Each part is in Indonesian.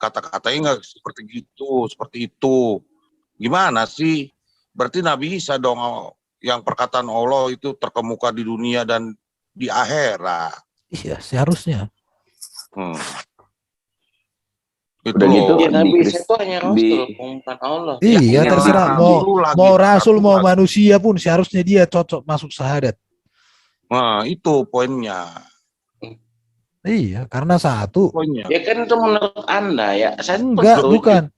kata-katanya nggak seperti gitu, seperti itu. Gimana sih? Berarti Nabi Isa dong yang perkataan Allah itu terkemuka di dunia dan di akhirat. Iya, seharusnya. Itu Udah gitu Ya, Nabi di Isa itu hanya Rasul, bukan Allah. Iya, Ya, terserah mau rasul mau manusia pun seharusnya dia cocok masuk syahadat. Nah, itu poinnya. Iya, karena satu. Poinnya. Ya kan itu menurut Anda ya. Saya Enggak, bukan.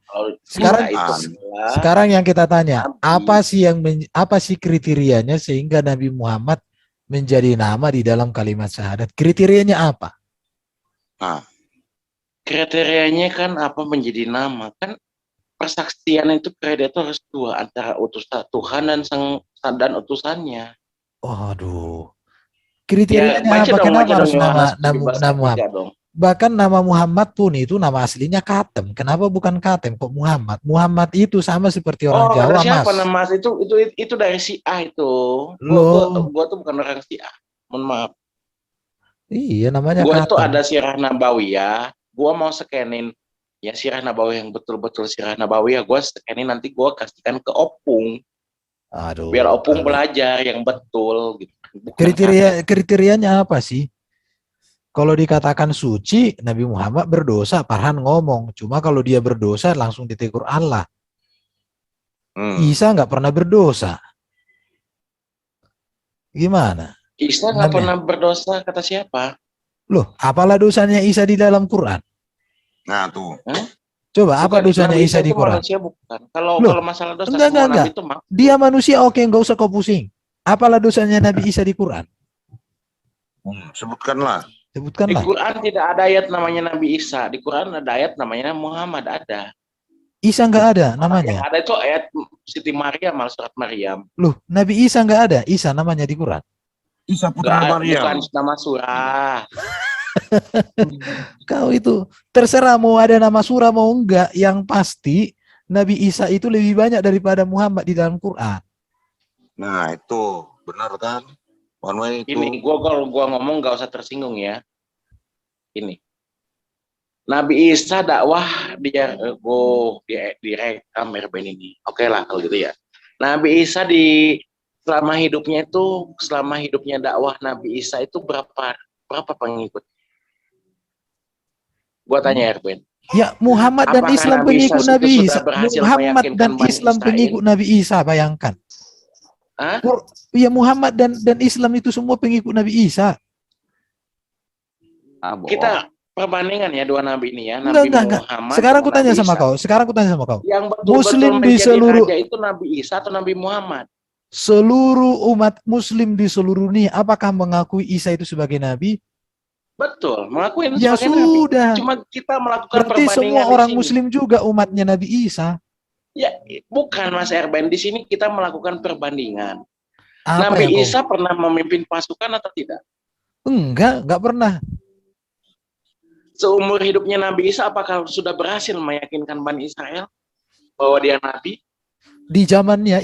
Sekarang yang kita tanya, apa sih kriterianya sehingga Nabi Muhammad menjadi nama di dalam kalimat syahadat? Kriterianya apa? Nah, kriterianya kan apa menjadi nama? Kan persaksian itu kriteria itu harus dua, antara utusan Tuhan dan utusannya. Waduh. Kriterianya Ya, apa? Kenapa harus nama Muhammad? Bahkan nama Muhammad pun itu nama aslinya Katem. Kenapa bukan Katem kok Muhammad? Muhammad itu sama seperti orang Jawa, siapa Mas. Mas? Itu dari Syiah itu. Gua tuh bukan orang Syiah. Mohon maaf. Iya, namanya Gua Katem. tuh ada Sirah Nabawiyah. Gua mau scanin ya Sirah Nabawiyah yang betul-betul Sirah Nabawiyah. Gua scanin, nanti gua kasihkan ke Opung. Aduh. Biar Opung belajar yang betul gitu. Kriterianya apa sih? Kalau dikatakan suci, Nabi Muhammad berdosa, Farhan ngomong. Cuma kalau dia berdosa langsung ditegur Allah. Isa nggak pernah berdosa. Gimana? Isa nggak pernah berdosa, kata siapa? Loh, apalah dosanya Isa di dalam Quran? Nah tuh. Coba apa dosanya Isa di Quran? Manusia bukan. Kalau masalah dosa enggak. Nabi itu dia manusia, oke, nggak usah kau pusing. Apalah dosanya Nabi Isa di Quran? Sebutkanlah. Di Quran tidak ada ayat namanya Nabi Isa. Di Quran ada ayat namanya Muhammad, ada. Isa nggak ada namanya. Yang ada itu ayat Siti Maryam, surat Maryam. Loh, Nabi Isa nggak ada. Isa namanya di Quran. Isa putra Maryam. Bukan nama surah. Kau itu terserah mau ada nama surah mau enggak. Yang pasti Nabi Isa itu lebih banyak daripada Muhammad di dalam Quran. Nah itu benar kan? Itu. Ini kalau gua ngomong nggak usah tersinggung ya. Ini Nabi Isa dakwah dia direkam RBN ini. Oke lah kalau gitu ya. Nabi Isa selama hidupnya dakwah Nabi Isa itu berapa pengikut? Gua tanya RBN. Ya, Muhammad dan Islam pengikut Nabi Isa. Muhammad dan Islam pengikut Nabi Isa, bayangkan. Ya, Muhammad dan Islam itu semua pengikut Nabi Isa. Kita perbandingan ya dua nabi ini ya. Enggak. Sekarang aku tanya sama kau. Yang Muslim di seluruh raja itu Nabi Isa atau Nabi Muhammad? Seluruh umat Muslim di seluruh dunia apakah mengakui Isa itu sebagai nabi? Betul, mengakui itu ya sebagai sudah. nabi. Cuma kita melakukan berarti semua orang Muslim juga umatnya Nabi Isa. Ya, bukan Mas Erben, di sini kita melakukan perbandingan. Apa Nabi Isa pernah memimpin pasukan atau tidak? Enggak pernah. Seumur hidupnya Nabi Isa apakah sudah berhasil meyakinkan Bani Israel bahwa dia nabi? Di zamannya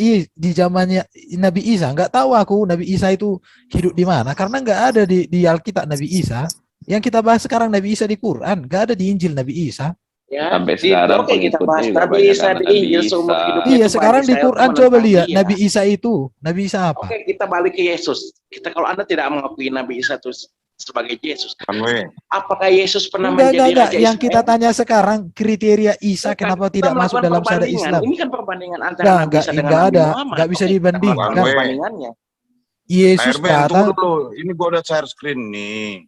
Nabi Isa, nggak tahu aku Nabi Isa itu hidup di mana, karena nggak ada di Alkitab Nabi Isa. Yang kita bahas sekarang Nabi Isa di Quran, nggak ada di Injil Nabi Isa. Ya, sampai sekarang kita bahas Nabi Isa di Injil seumur hidupnya. Iya, sekarang di Quran coba lihat Nabi Isa itu, Nabi Isa apa? Oke, kita balik ke Yesus. Kalau Anda tidak mengakui Nabi Isa itu sebagai Yesus, apakah Yesus pernah menjadi raja Israel? Yang kita tanya sekarang kriteria Isa kenapa tidak masuk dalam syariat Islam? Ini kan perbandingan antara Nabi Isa dengan Nabi Muhammad. Nggak bisa dibandingkan. Perbandingannya. Yesus kata, ini gua udah share screen nih.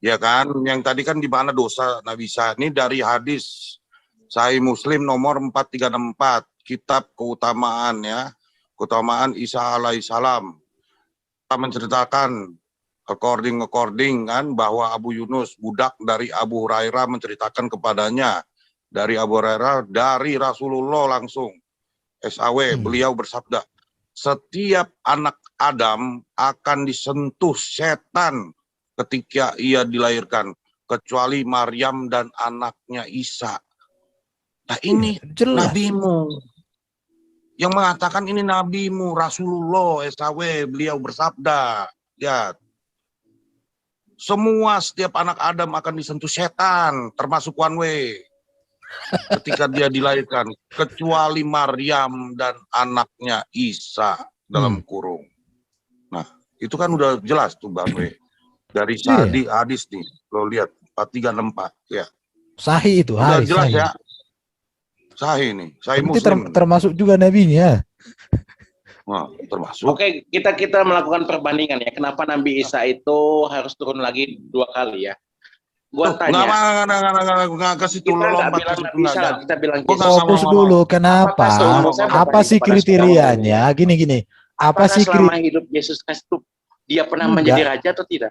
Ya kan, yang tadi kan di mana dosa Nabi Isa. Ini dari hadis Sahih Muslim nomor 4364, kitab keutamaan ya, keutamaan Isa alaihissalam. Kita menceritakan according kan bahwa Abu Yunus, budak dari Abu Hurairah, menceritakan kepadanya dari Abu Hurairah, dari Rasulullah langsung. SAW, beliau bersabda, setiap anak Adam akan disentuh setan ketika ia dilahirkan, kecuali Maryam dan anaknya Isa. Nah ini nabimu yang mengatakan ini nabimu, Rasulullah SAW, beliau bersabda, ya, setiap anak Adam akan disentuh setan, termasuk one way. ketika dia dilahirkan, kecuali Maryam dan anaknya Isa dalam kurung. Nah, itu kan udah jelas tuh Bang Rey. Dari hadis nih, lo lihat 4364 ya. Sahih itu, udah hadis jelas sahih. ya. Sahih nih, sahih Berarti Muslim. termasuk juga nabinya. Nah, termasuk. Oke, kita melakukan perbandingan ya. Kenapa Nabi Isa itu harus turun lagi 2 kali ya? Gua tanya. Nggak ke situ, lo lompat ke situ. Kita bilang fokus dulu, kenapa? Apa sih kriterianya? Gini. Apa sih selama hidup Yesus Kristus dia pernah menjadi raja atau tidak?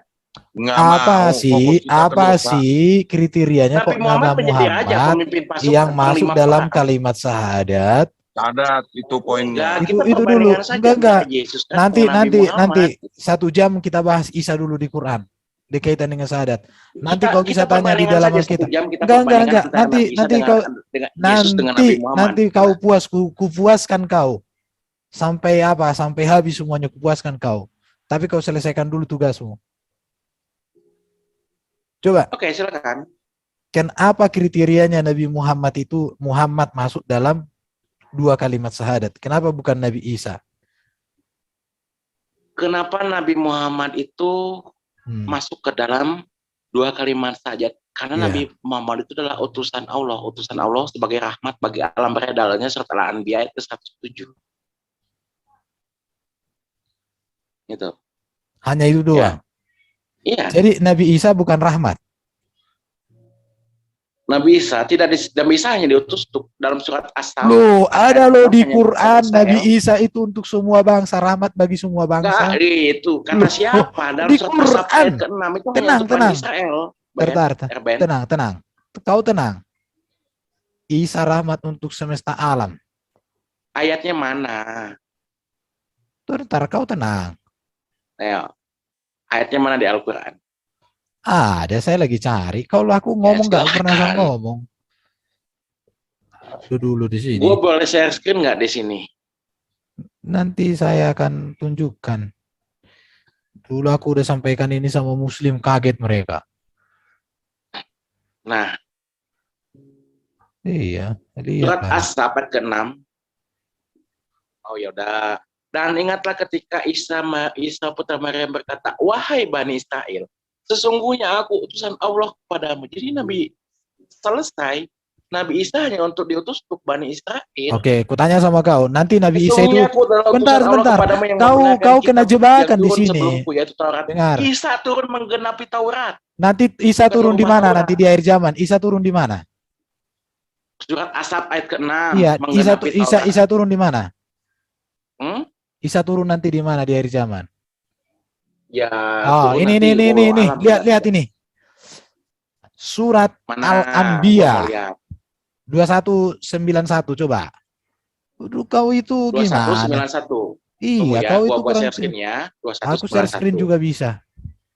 Apa sih kriterianya kok nama Muhammad yang masuk dalam kalimat syahadat? Syahadat itu poinnya. Itu dulu. Enggak. Nanti 1 jam kita bahas Isa dulu di Quran. Dikaitan dengan syahadat. Nanti kau bisa tanya di dalam Alkitab. Enggak. Nanti kau puas, kupuaskan kau. Sampai habis semuanya, kupuaskan kau. Tapi kau selesaikan dulu tugasmu. Coba. Oke, silakan. Kenapa kriterianya Nabi Muhammad itu Muhammad masuk dalam 2 kalimat syahadat? Kenapa bukan Nabi Isa? Kenapa Nabi Muhammad itu masuk ke dalam 2 kalimat syahadat? Karena Nabi Muhammad itu adalah utusan Allah sebagai rahmat bagi alam beredarnya serta Al-Anbiya ayat 107. Gitu. Hanya itu doang. Iya. Jadi Nabi Isa bukan rahmat. Nabi Isa Nabi Isa hanya diutus dalam surat As-Saff. Loh, ada loh di Quran Nabi Isa itu untuk semua bangsa, rahmat bagi semua bangsa. Enggak, itu kata siapa? Dalam surat As-Saff ayat ke-6 itu tenang. Israel. Tenang. Kau tenang. Isa rahmat untuk semesta alam. Ayatnya mana? Ntar kau tenang. Ayo. Ayatnya mana di Al-Quran? Ada, saya lagi cari. Kalau aku ngomong nggak pernah saya ngomong. Dulu di sini. Gue boleh share screen nggak di sini? Nanti saya akan tunjukkan. Dulu aku udah sampaikan ini sama Muslim, kaget mereka. Nah. Iya. Surat As-Saff ayat ke-6. Oh yaudah. Dan ingatlah ketika Isa putra Maryam berkata, wahai Bani Israel, sesungguhnya aku utusan Allah kepadamu. Jadi Nabi selesai. Nabi Isa hanya untuk diutus untuk Bani Israel. Oke, kutanya sama kau. Nanti Nabi Isa itu bentar. Kau kena jebakan di sini. Dengar. Isa turun menggenapi Taurat. Nanti Isa turun di mana? Nanti di akhir zaman. Isa turun di mana? Surat As-Saff ayat ke-6. Iya, Isa turun di mana? Isa turun nanti di mana di akhir zaman? Ya. Ini. Lihat ini. Surat Al-Anbiya 2191 coba. Kau itu gimana? 2191. Iya, kau itu kurang share ya. Aku share screen juga bisa.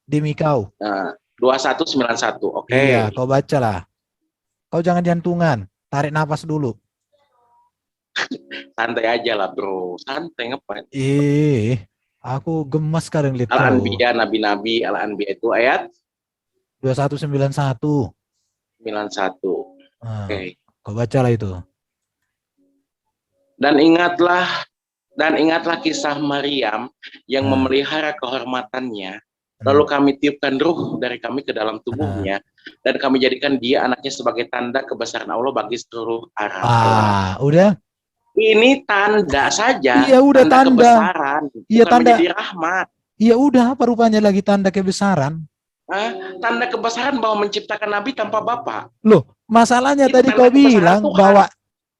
Demi kau. 2191. Oke. Iya, kau bacalah. Kau jangan jantungan, tarik nafas dulu. Santai aja lah bro, santai ngapain? Aku gemas sekarang lihat. Al-Anbiya, nabi-nabi, Al-Anbiya itu ayat 2191. 91. Oke. Kau bacalah itu. Dan ingatlah kisah Maryam yang memelihara kehormatannya. Lalu kami tiupkan ruh dari kami ke dalam tubuhnya dan kami jadikan dia anaknya sebagai tanda kebesaran Allah bagi seluruh Arab. Udah. Ini tanda saja. Iya udah tanda kebesaran. Iya tanda menjadi rahmat. Iya udah, apa rupanya lagi tanda kebesaran? Tanda kebesaran bahwa menciptakan Nabi tanpa bapak. Loh, masalahnya itu tadi kau bilang Tuhan. Bahwa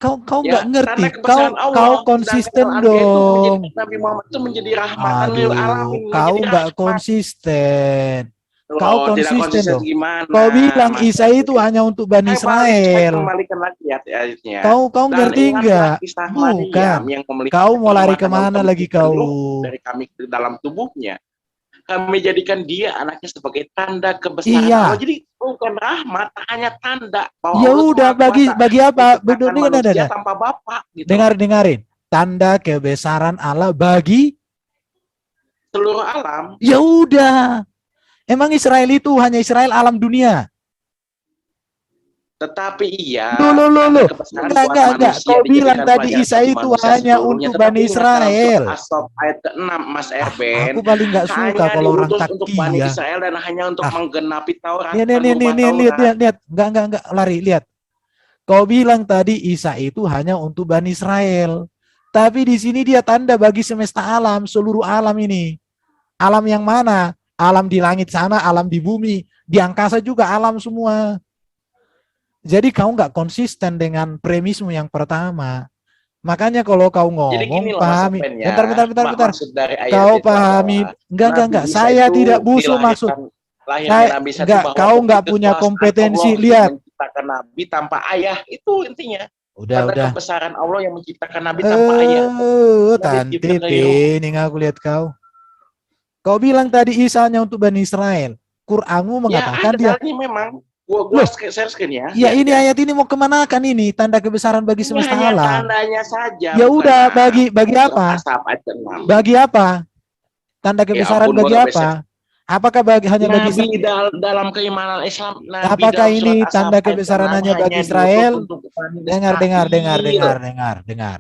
kau nggak ngerti. Kau konsisten dong. Nabi Muhammad itu menjadi rahmatan lil alamin. Kau nggak konsisten. Kau konsisten dong. Gimana? Kau bilang Isa itu hanya untuk Bani Israel. Kau ngerti nggak? Bukan. Kau mau lari kemana lagi kau? Dari kami ke dalam tubuhnya. Kami jadikan dia anaknya sebagai tanda kebesaran Allah. Jadi bukan rahmat, hanya tanda. Ya udah, bagi apa? Manusia tanpa bapak. Gitu. Dengarin. Tanda kebesaran Allah bagi seluruh alam. Ya udah. Emang Israel itu hanya Israel alam dunia? Tetapi iya, Loh. kebesaran Enggak, buat enggak. manusia Kau bilang dijadikan tadi pelajaran Isa bagi itu manusia hanya seluruhnya. untuk Tetapi Bani ingatlah Israel. surat As-Saff ayat ke-6, Mas Erben, Aku paling nggak suka hanya kalau orang diutus untuk Bani takia. Israel dan hanya untuk menggenapi Taurat, Nih, mengubah Taurat. lihat. Enggak, lari, lihat. Kau bilang tadi Isa itu hanya untuk Bani Israel. Tapi di sini dia tanda bagi semesta alam, seluruh alam ini. Alam yang mana? Alam di langit sana, alam di bumi, di angkasa juga alam semua. Jadi kau nggak konsisten dengan premismu yang pertama. Makanya kalau kau Jadi gini ngomong, loh Mas pahami. Erben ya, Bentar. maksud dari ayat Kau itu pahami. adalah Nabi Enggak. Isa Saya itu tidak busuh maksud. dilahirkan, lahirnya Nabi Isa itu bahwa Kau nggak begitu punya kekuasaan Allah kompetensi. untuk Lihat. menciptakan Nabi tanpa ayah, itu intinya. Udah. Tanda kebesaran Allah yang menciptakan Nabi tanpa ayah. Nabi Tante Jibril dari roh. ini aku lihat kau. Kau bilang tadi Isa hanya untuk Bani Israel. Qur'anmu Ya mengatakan ada dia. dalilnya memang. Gua share screen ya. Ya ini Ya. ayat ini mau kemana kan ini? Tanda kebesaran bagi Ini semesta hanya alam. tandanya saja. Ya udah bagi Surat apa? As-Saff ayat ke-6. Bagi apa? Tanda kebesaran ampun, bagi gua apa? Apakah hanya bagi Nabi dalam keimanan Islam, Nabi apakah dalam ini surat tanda As-Saff ayat kebesaran ke-6 hanya bagi hanya Israel? diutus untuk Bani Israil. Dengar.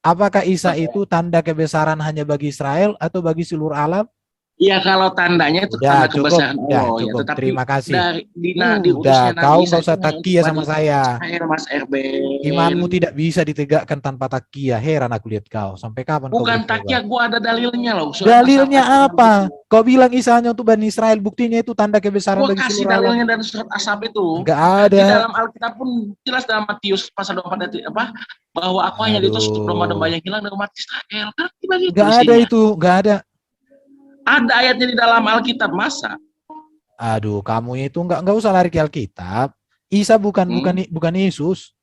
Apakah Isa itu tanda kebesaran hanya bagi Israel atau bagi seluruh alam? Iya, kalau tandanya itu tanda kebesaran Allah ya, cukup. tetapi Terima kasih. dari Udah, diutusnya kau Nabi nggak Isa usah itu hanya untuk takia Bani sama saya. Israel, Mas Erben. Imanmu tidak bisa ditegakkan tanpa takia. Heran aku lihat kau. Sampai kapan kau Bukan bertobat? takia, gua ada dalilnya loh. Surat Dalilnya As-Saff ayat apa? ke-6 Kau bilang Isa hanya untuk Bani Israel. Buktinya itu tanda kebesaran gua bagi kasih seluruh alam. dalilnya dari surat As-Saff itu. Enggak Di ada. dalam Alkitab pun jelas dalam Matius pasal 24 ayat apa? Bahwa aku hanya diutus untuk domba-domba yang hilang dari umat Israel. Kan begitu Enggak ada isinya. itu, enggak ada. Ada ayatnya di dalam Alkitab, masa? Aduh, kamu itu enggak usah lari ke Alkitab. Isa bukan Yesus.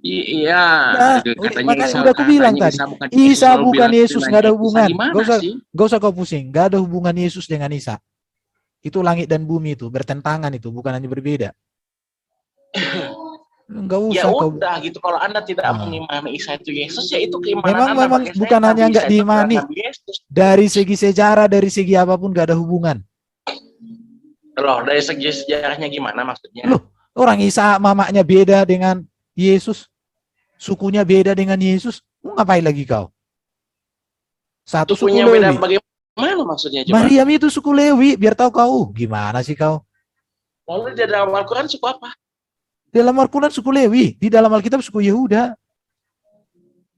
Iya, Makanya udah aku bilang tadi. Isa bukan Yesus, enggak ada hubungan. Enggak usah kau pusing, enggak ada hubungan Yesus dengan Isa. Itu langit dan bumi itu bertentangan itu, bukan hanya berbeda. Enggak usah ya udah gitu, kalau Anda tidak mengimani Isa itu Yesus, ya itu keimanan Anda. Memang bukan hanya enggak diimani. Dari segi sejarah, dari segi apapun enggak ada hubungan. Loh, dari segi sejarahnya gimana maksudnya? Loh, orang Isa mamanya beda dengan Yesus. Sukunya beda dengan Yesus. Ngapain lagi kau? Satu sukunya suku beda Lewi. Bagaimana maksudnya? Coba? Maryam itu suku Lewi, biar tahu kau. Gimana sih kau? Lalu di dalam Al-Quran suku apa? Di dalam Al-Quran suku Lewi, di dalam Alkitab suku Yehuda.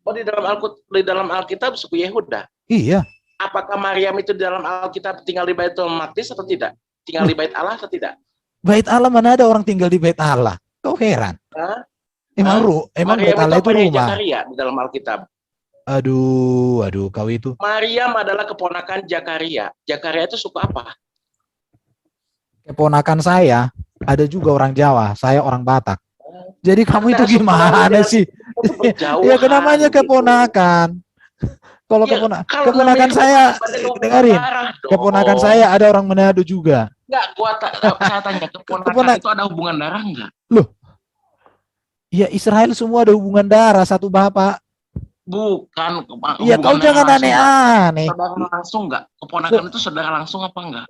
Oh, di dalam Alkitab suku Yehuda? Iya. Apakah Maryam itu di dalam Alkitab tinggal di Baitul Maqdis atau tidak? Tinggal di Bait Allah atau tidak? Bait Allah, mana ada orang tinggal di Bait Allah? Kau heran. Emang Bait Allah itu rumah. Zakaria di dalam Alkitab. Aduh, kau itu. Maryam adalah keponakan Zakaria. Zakaria itu suku apa? Keponakan saya, ada juga orang Jawa, saya orang Batak. Jadi kamu itu gimana sih? Ya namanya keponakan. Kalau keponakan saya, dengerin. Keponakan saya ada orang Manado juga. Enggak, saya tanya, keponakan itu ada hubungan darah enggak? Loh. Ya Israel semua ada hubungan darah, satu bapak. Bukan. Ya kau jangan aneh-aneh. Saudara langsung enggak? Keponakan itu saudara langsung apa enggak?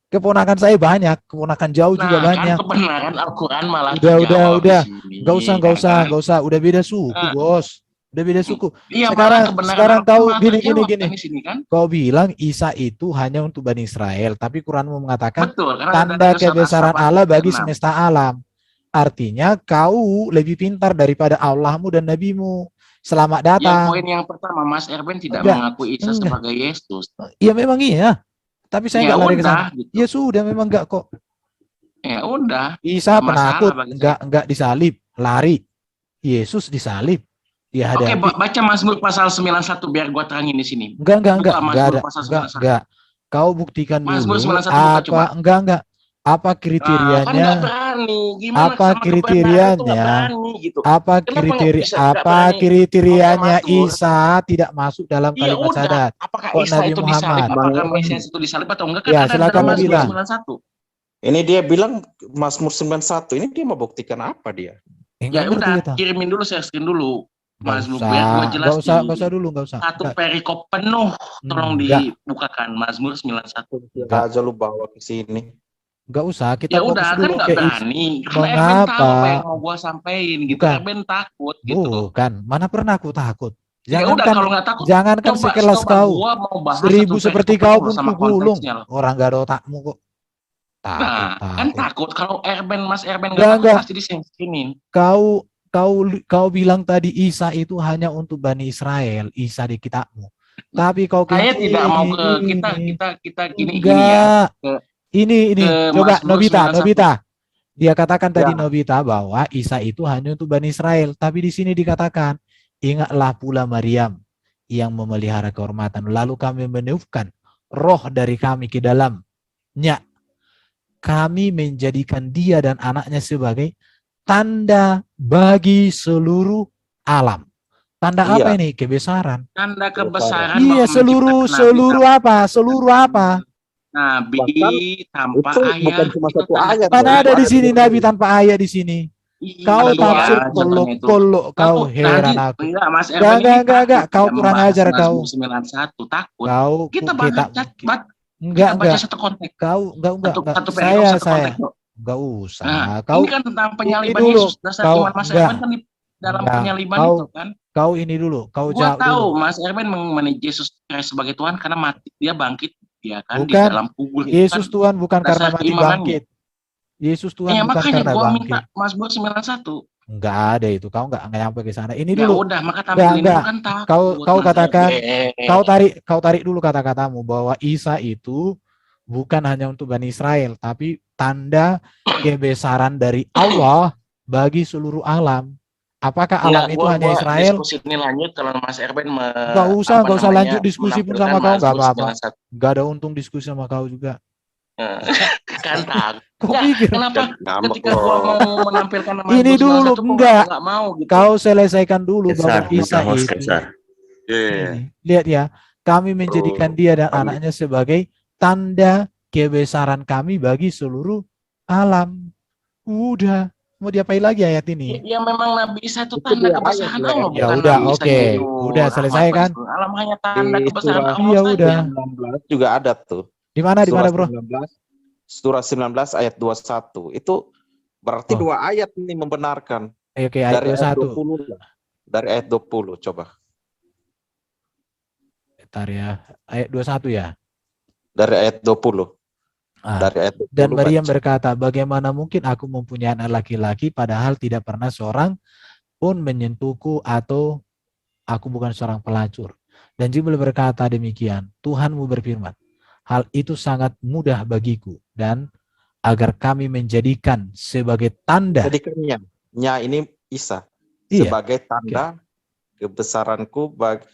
Keponakan saya banyak, keponakan jauh juga banyak. Kan kebenaran Al-Quran malah udah. Enggak usah. Udah beda suku, Bos. Udah beda suku. Iya, sekarang tahu gini. Kan? Kau bilang Isa itu hanya untuk Bani Israel, tapi Quranmu mengatakan betul, tanda kebesaran Allah bagi semesta alam. Artinya kau lebih pintar daripada Allahmu dan Nabimu. Selamat datang. Ya, poin yang pertama, Mas Erben tidak mengakui Isa sebagai Yesus. Iya memang iya. Tapi saya nggak lari ke sana. Gitu. Ya sudah, memang enggak kok. Ya udah. Isa penakut, enggak disalib, lari. Yesus disalib. Dia Oke, baca Mazmur pasal 91 biar gua terangin di sini. Enggak ada. Kau buktikan dulu. Enggak. Apa kriterianya? Apa kriterianya? Apa kriterianya Isa tidak masuk dalam kalimat syahadat? Apakah Isa itu disalib? Apakah Mesias itu disalib atau enggak? Ya, silakan bilang. Ini dia bilang Mazmur 91. Ini dia mau buktikan apa dia? Ya udah, kirimin dulu, share screen dulu. Mazmur biar gua jelasin. Enggak usah dulu. Satu perikop penuh tolong dibukakan Mazmur 91. Aja lu bawa ke sini. Nggak usah, kita Ya fokus udah kan dulu nggak ke berani. Karena Erben tahu Mengapa? apa yang mau gua sampein gitu. Bukan, Erben takut gitu. bukan. Mana pernah aku takut? Ya udah Jangankan, kalau nggak takut, jangankan sekelas coba kau. gua mau bahas satu 1000 teks seperti apa kau loh pun sama kugulung. konteksnya loh. Orang gak ada otakmu kok. Takut, Nah, kan takut. takut kalau Mas Erben nggak Enggak, takut enggak. pasti disengkinin. Kau kau bilang tadi Isa itu hanya untuk Bani Israel, Isa di kitabmu. Tapi kau Saya kenci tidak mau ke ini. kita gini ya. Enggak. Ke Ini. Coba Mazmur Nobita, 91. Nobita. Dia katakan Ya. tadi Nobita bahwa Isa itu hanya untuk Bani Israel. Tapi di sini dikatakan, ingatlah pula Maryam yang memelihara kehormatan. Lalu kami meniupkan roh dari kami ke dalamnya. Kami menjadikan dia dan anaknya sebagai tanda bagi seluruh alam. Tanda Iya. apa ini? Kebesaran. Tanda kebesaran Iya, bahwa menciptakan seluruh apa? Seluruh apa? Nabi Bahkan tanpa itu ayah. bukan cuma Itu satu tanda ayat, Mana Bro. ada di Ayat sini dua Nabi ayat. tanpa ayat di sini? Iya, Kau tafsir contohnya itu. kolok kau Kamu heran tadi aku. enggak, Mas Erwin ini Enggak. takut Kau ya kurang membahas ajar kau. Mazmur 91, takut. Kita Kita baca enggak. satu konteks. Kau enggak. Satu periode satu Saya konteks. Yuk. enggak Nah, usah. ini Kau kan tentang ini penyaliban dulu. Yesus. Dasar Kau iman Mas enggak. Erwin kan di dalam Enggak. penyaliban Kau itu kan. kau ini dulu. Kau Gua jawab tahu dulu. Mas Erwin mengenai Yesus Kristus sebagai Tuhan karena mati, dia bangkit ya kan di Bukan. dalam kubur itu Yesus kan Tuhan bukan karena dasar mati keimanannya. bangkit. Yesus Tuhan bukan Makanya karena gua bangkit. minta Mazmur 91. Enggak ada itu. Kau enggak nyampe ke sana. Ini Ya dulu. udah, maka tampilin dulu kan takut. Kau Mas katakan, Erwin. kau tarik dulu kata-katamu bahwa Isa itu bukan hanya untuk Bani Israel, tapi tanda kebesaran dari Allah bagi seluruh alam. Apakah alam itu hanya Israel? Diskusi ini lanjut kalau Mas Erwin Enggak usah lanjut diskusi pun sama kau, enggak apa-apa. Enggak ada untung diskusi sama kau juga. Kan takut. Kau pikir? Kenapa Ngambek ketika gua loh. mau menampilkan nama Ini Mazmur dulu, 91 kok enggak. nggak mau gitu. Kau selesaikan dulu bahwa Isa Host itu. Kaisar. Iya. Lihat ya, kami menjadikan dia dan anaknya sebagai tanda kebesaran kami bagi seluruh alam. Udah, mau diapain lagi ayat ini? Ya memang Nabi Isa itu tanda kebesaran Allah, Ya bukan udah, Nabi Isa oke. itu Udah selesai kan? alam hanya tanda Di kebesaran surah- Allah Iya, saja. udah. 19 juga ada tuh. Di mana bro? 19, surah 19 ayat 21. Itu berarti Oh. 2 ayat ini membenarkan. Oke, ayat Dari ayat 21. 20 lah. Dari ayat 20 coba. Bentar ya, ayat 21 ya. Dari ayat 20. Ah. Dari ayat 20 Dan Maryam baca. berkata, bagaimana mungkin aku mempunyai anak laki-laki padahal tidak pernah seorang pun menyentuhku atau aku bukan seorang pelacur. Dan Jibril berkata demikian, Tuhanmu berfirman, hal itu sangat mudah bagiku dan agar kami menjadikan sebagai tanda. Jadikannya. Nya ini Isa. Iya. Sebagai tanda kebesaranku bagi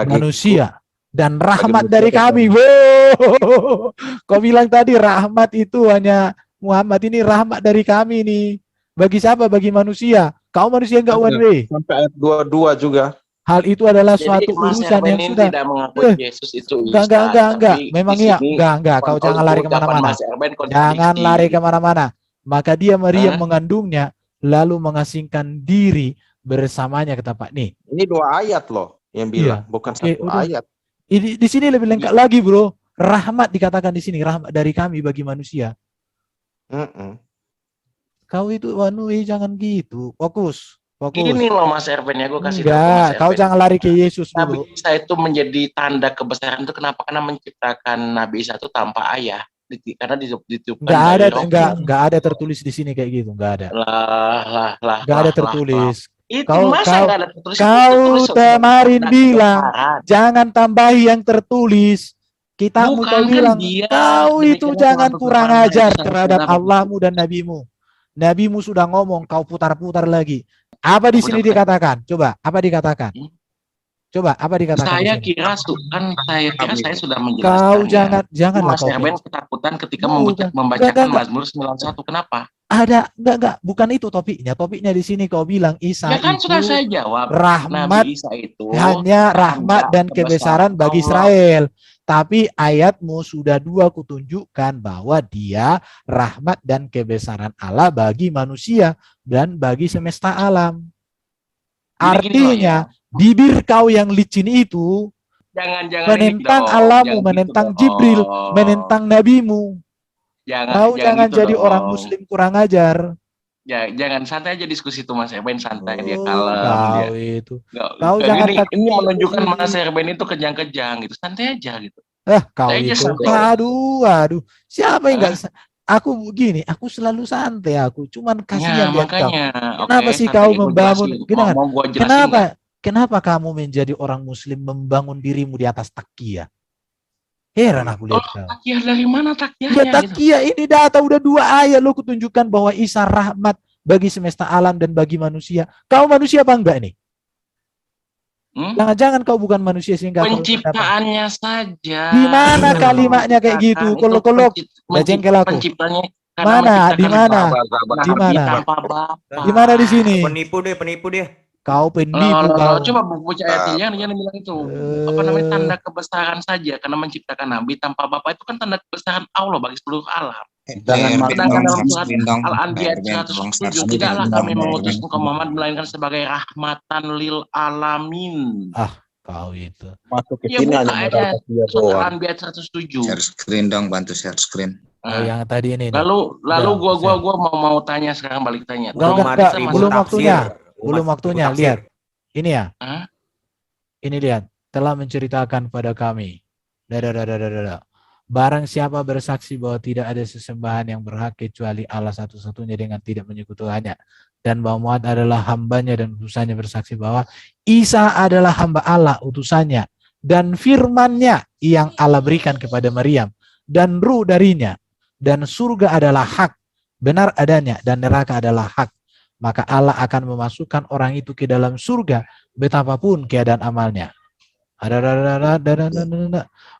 Manusia dan rahmat bagi dari manusia kami. Wow. Kau bilang tadi rahmat itu hanya Muhammad, ini rahmat dari kami nih. Bagi siapa? Bagi manusia. Kau manusia enggak one way. Sampai ayat 22 juga. Hal itu adalah Jadi suatu Mas urusan Erwin yang ini sudah. tidak mengakui Yesus itu Isa. Enggak. Memang iya. Enggak. Kau kontrol jangan lari ucapan kemana-mana. Mas Erwin Jangan kontradiksi. lari kemana-mana. Maka dia Maryam mengandungnya, lalu mengasingkan diri bersamanya ke tempat nih. Ini 2 ayat loh yang bilang, bukan Oke, satu udah. ayat. Ini di sini lebih lengkap lagi, bro. Rahmat dikatakan di sini, rahmat dari kami bagi manusia. Kau itu jangan gitu. Fokus. Ini loh Mas Erwin ya, gue kasih tahu Enggak, Mas kau Erwin. jangan lari ke Yesus Nabi dulu. Isa itu menjadi tanda kebesaran itu kenapa? Karena menciptakan Nabi Isa itu tanpa ayah. Karena ditiupkan dari roh. Enggak ada tertulis di sini kayak gitu, enggak ada. Enggak ada tertulis. Itu masa enggak ada tertulis? Kau kemarin bilang jangan tambahi yang tertulis. Kitamu kau bilang kau itu jangan kurang ajar terhadap Allahmu dan nabimu. Nabimu sudah ngomong, kau putar-putar lagi. Apa di sini dikatakan? Coba, apa dikatakan? Coba, apa dikatakan? Saya kira saya sudah menjelaskan. Kau janganlah Mas kau. Erwin ketakutan ketika membacakan Mazmur 91. Kenapa? Ada, enggak. Bukan itu topiknya. Topiknya di sini kau bilang Isa Ya kan itu sudah saya jawab. rahmat, Nabi Isa itu hanya rahmat dan kebesaran bagi Israel. Tapi ayatmu sudah 2 kutunjukkan bahwa dia rahmat dan kebesaran Allah bagi manusia dan bagi semesta alam. Artinya bibir kau yang licin itu jangan menentang Allahmu, menentang Jibril, menentang nabimu. Kau jangan gitu jadi orang dong. muslim kurang ajar. Ya, jangan santai aja diskusi itu Mas Erben, santai dia Oh, kalem dia. kau itu. Nggak, Kau jangan ini takut menunjukkan ini. Mas Erben itu kejang-kejang gitu. Santai aja gitu. Kau Santai aja itu. santai. Aduh. Siapa yang Hah? enggak aku begini, aku selalu santai aku. Cuman kasihan Ya, lihat kau. makanya. Kenapa Oke, sih santai kau gue jelasin. membangun? Gini, Mau gue jelasin nggak? kenapa kamu menjadi orang muslim membangun dirimu di atas takiyah? Heran aku lihat kau. Takiyah dari mana Ya takiyahnya gitu? takiyah ini data udah 2 ayat lo kutunjukkan bahwa Isa rahmat bagi semesta alam dan bagi manusia. Kau manusia apa enggak nih? Jangan-jangan kau bukan manusia sehingga kau Penciptaannya saja. di mana kalimatnya kayak gitu? Kolok-kolok. Jengkel aku. Penciptanya Mana? Di mana? Di mana? Tanpa Bapa. Di mana di sini? Penipu dia. Kau penipu kau. Coba baca ayat yang bilang itu. Apa namanya, tanda kebesaran saja, karena menciptakan nabi tanpa Bapa itu kan tanda kebesaran Allah bagi seluruh alam. Sedangkan dalam surat Al-Anbiya 107, tidaklah kami mengutus engkau Muhammad melainkan sebagai rahmatan lil alamin. Kau itu. Masuk ke Ya, sini buka hanya aja modal takiyah surat doang. Al-Anbiya 107. Share screen dong, bantu share screen. Oh, yang tadi ini. Lalu gua mau tanya sekarang, balik tanya. Belum waktunya. Belum waktunya. Lihat. Ini ya. Ini lihat. Telah menceritakan pada kami. Barang siapa bersaksi bahwa tidak ada sesembahan yang berhak kecuali Allah satu-satunya dengan tidak menyekutukannya, dan bahwa Muhammad adalah hambanya dan utusannya, bersaksi bahwa Isa adalah hamba Allah utusannya dan firman-Nya yang Allah berikan kepada Maryam, dan ruh darinya, dan surga adalah hak, benar adanya, dan neraka adalah hak, maka Allah akan memasukkan orang itu ke dalam surga betapapun keadaan amalnya.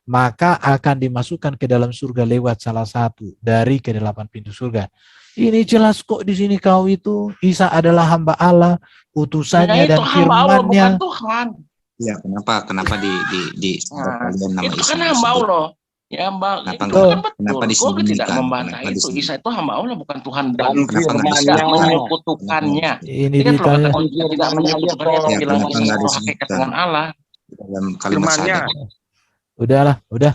Maka akan dimasukkan ke dalam surga lewat salah satu dari ke-8 pintu surga. Ini jelas kok di sini kau itu Isa adalah hamba Allah, utusannya dan firman-Nya. Ya, kenapa di kalian nama itu Isa kan hamba Allah. Ya, Mbak. Kenapa Gue tidak membantah itu. Isa itu hamba Allah, bukan Tuhan, dan tidak menyekutukannya. Ini ditanya. Tidak menyekutukannya, bilang itu hakikat dengan Allah. Dalam kalimat syahadat. Udah.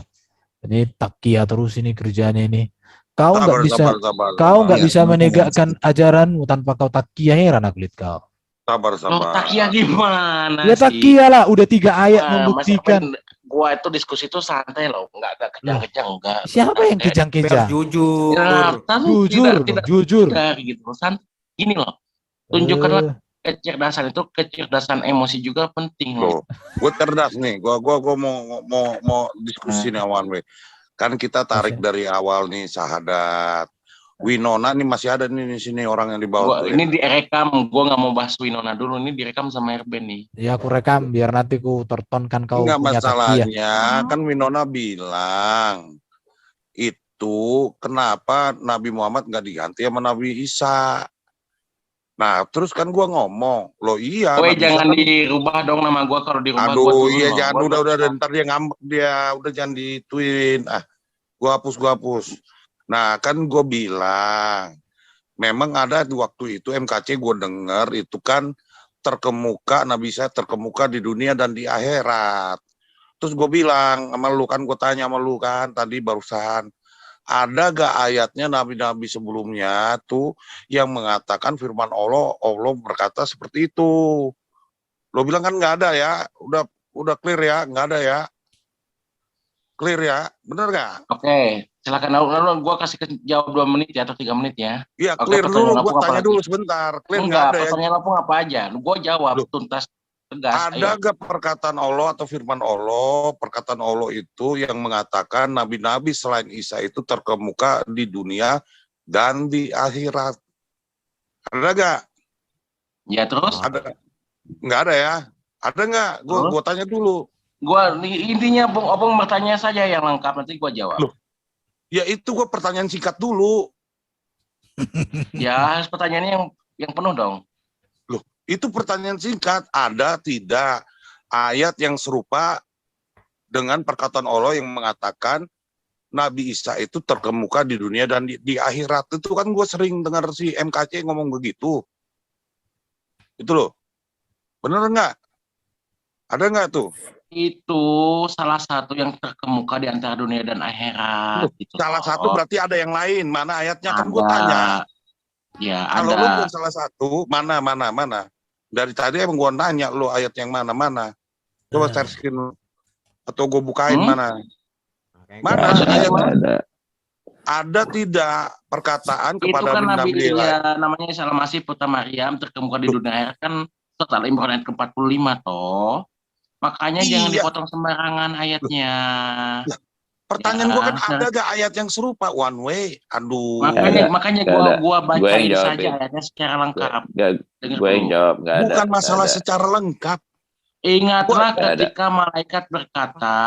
Ini takiyah terus ini kerjanya ini. Kau nggak bisa, kau nggak bisa menegakkan ajaranmu tanpa kau takiyah. Heran aku lihat kau. Sabar. Takiyah gimana ya, sih? Takiyah lah, udah 3 ayat membuktikan. Gua itu diskusi itu santai loh, nggak kejang-kejang, enggak. Siapa yang kejang-kejang? Jujur. Jujur. Gitu. Gini loh, tunjukkanlah kecerdasan itu, kecerdasan emosi juga penting loh. Gue cerdas nih, gue mau diskusi nih awal nih. Kan kita tarik dari awal nih syahadat. Winona nih masih ada nih di sini orang yang di bawah. Ini direkam, gue nggak mau bahas Winona dulu, ini direkam sama Erben nih. Ya aku rekam biar nanti ku tertonkan kau. Enggak, punya masalahnya kan Winona bilang itu kenapa Nabi Muhammad nggak diganti sama Nabi Isa. Nah terus kan gua ngomong, loh iya. Jangan dirubah dong nama gua, kalau dirubah. Aduh iya jangan, udah ntar dia ngambek dia, udah jangan dituin. Gua hapus. Nah kan gue bilang, memang ada di waktu itu MKC gue dengar itu kan terkemuka, Nabi Isa terkemuka di dunia dan di akhirat. Terus gue bilang sama lu kan, gue tanya sama lu kan tadi barusan, ada gak ayatnya nabi-nabi sebelumnya tuh yang mengatakan firman Allah berkata seperti itu? Lo bilang kan nggak ada ya, udah clear ya, nggak ada ya. Clear ya, bener gak? Oke, silakan. Lalu gue kasih jawab 2 menit ya, atau 3 menit ya. Iya, clear dulu, gue tanya dulu sebentar. Clear nggak ada ya? Pertanyaan apa aja, gue jawab tuntas, tegas. Ada gak perkataan Allah atau firman Allah, perkataan Allah itu yang mengatakan nabi-nabi selain Isa itu terkemuka di dunia dan di akhirat? Ada gak? Ya terus? Ada. Nggak ada ya? Ada nggak? Gue tanya dulu. Intinya Opung bertanya saja yang lengkap, nanti gue jawab. Loh, ya itu gue pertanyaan singkat dulu. Ya harus pertanyaannya yang penuh dong. Loh, itu pertanyaan singkat. Ada tidak ayat yang serupa dengan perkataan Allah yang mengatakan Nabi Isa itu terkemuka di dunia dan di akhirat? Itu kan gue sering dengar si MKC ngomong begitu. Itu loh. Bener nggak? Ada nggak tuh? itu salah satu yang terkemuka di antara dunia dan akhirat. Gitu, Salah satu berarti ada yang lain. Mana ayatnya kan gue ada. tanya. Ya, Kalau ada. lu bukan salah satu, mana. Dari tadi emang gue nanya lu ayat yang mana. Coba share screen lu. Atau gue bukain mana. Mana Maksudnya ayat gimana? ada tidak perkataan Itu kepada kan Nabi Nabi ya, namanya Isa Al-Masih putra Maryam terkemuka di dunia akhirat kan surat Al-Imran ayat ke-45 toh. Makanya jangan Iya. dipotong sembarangan ayatnya. Pertanyaan Ya, gue kan ada gak ayat yang serupa one way? Aduh. Makanya gua bacain saja ayatnya secara lengkap. Gue yang jawab, nggak ada. Bukan masalah nggak ada. secara lengkap. Ingatlah Nggak ada. ketika malaikat berkata,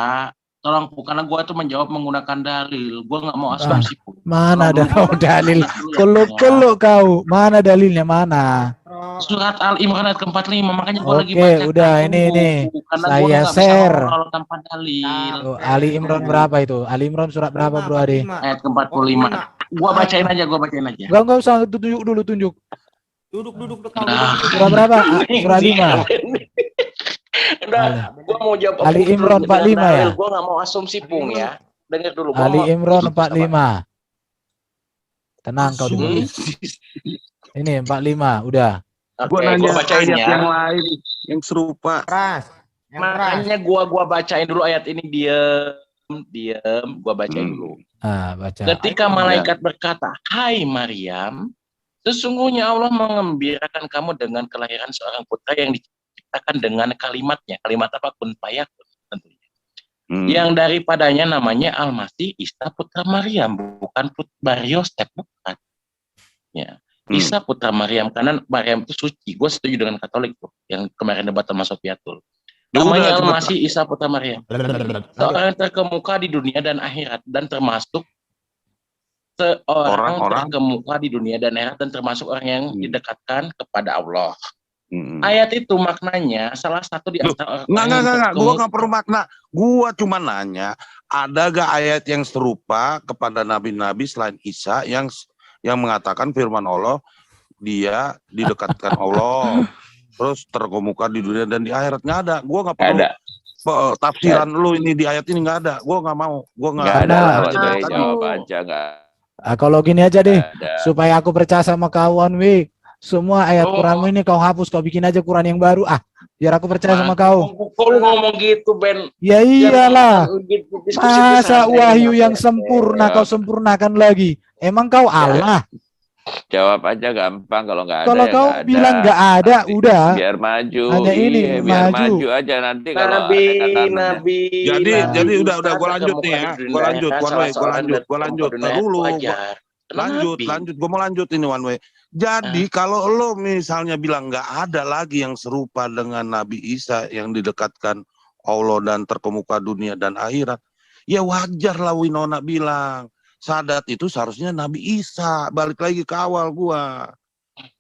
tolong karena gua tuh menjawab menggunakan dalil. Gua nggak mau asumsi. Mana ada kau dalil? Ya. Keluk kau. Mana dalilnya mana? Surat Al-Imran ayat ke-45, makanya gua lagi Oke, baca. udah ini. Karena Saya gua nggak bisa share. ngobrol tanpa dalil. Oh, Ali Imran berapa itu? Ali Imran surat berapa, Bro Ade? Ayat ke-45. Gua bacain aja. Enggak usah tunjuk dulu. Duduk Nah. Surah berapa? Surah 5. Udah, gua mau jawab. Ali Imran 45 ya? Gua nggak mau asumsi Pung ya. Dengar dulu. Ali Imran 45. Tenang kau dulu. Ini 45, udah. Gue Oke, nanya gua bacain ayat ya. yang lain yang serupa. Makanya gua bacain dulu ayat ini, diam, gua bacain dulu. Ah, baca. Ketika malaikat berkata, "Hai Maryam, sesungguhnya Allah mengembirakan kamu dengan kelahiran seorang putra yang diciptakan dengan kalimatnya, kalimat apapun payakun tentunya. Yang daripadanya namanya Al-Masih Isa putra Maryam, bukan putra Yosef, bukan. Ya. Isa putra Maryam, karena Maryam itu suci. Gue setuju dengan Katolik tuh, yang kemarin debat sama Sofiatul. Namanya Al-Masih Isa putra Maryam. Seorang yang terkemuka di dunia dan akhirat, dan termasuk seorang terkemuka di dunia dan akhirat, dan termasuk orang yang didekatkan kepada Allah. Ayat itu maknanya salah satu di antara Enggak. Gua nggak perlu makna. Gua cuma nanya, ada gak ayat yang serupa kepada nabi-nabi selain Isa yang mengatakan firman Allah, dia didekatkan Allah, terus terkemuka di dunia dan di akhirat? Nggak ada. Gua nggak perlu tafsiran lu ini di ayat ini, nggak ada. Gua nggak mau. Gua nggak ada. jawab aja nggak. Kalau gini aja deh, supaya aku percaya sama kawan, Wik. Semua ayat Quranmu ini kau hapus, kau bikin aja Quran yang baru. Biar aku percaya sama kau. Kok lu ngomong gitu, Ben? Ya iyalah. Masa wahyu yang sempurna kau sempurnakan lagi? Emang kau Allah? Jawab aja gampang, kalau nggak ada. Kalau kau bilang nggak ada, udah. Biar maju. Hanya ini, biar maju aja nanti kalau Nabi. Jadi udah gua lanjut nih ya. Gua lanjut. Dulu. Lanjut. Gua mau lanjut ini one way. Jadi kalau lo misalnya bilang nggak ada lagi yang serupa dengan Nabi Isa yang didekatkan Allah dan terkemuka dunia dan akhirat, ya wajar lah Winona bilang. Sadat itu seharusnya Nabi Isa. Balik lagi ke awal gua.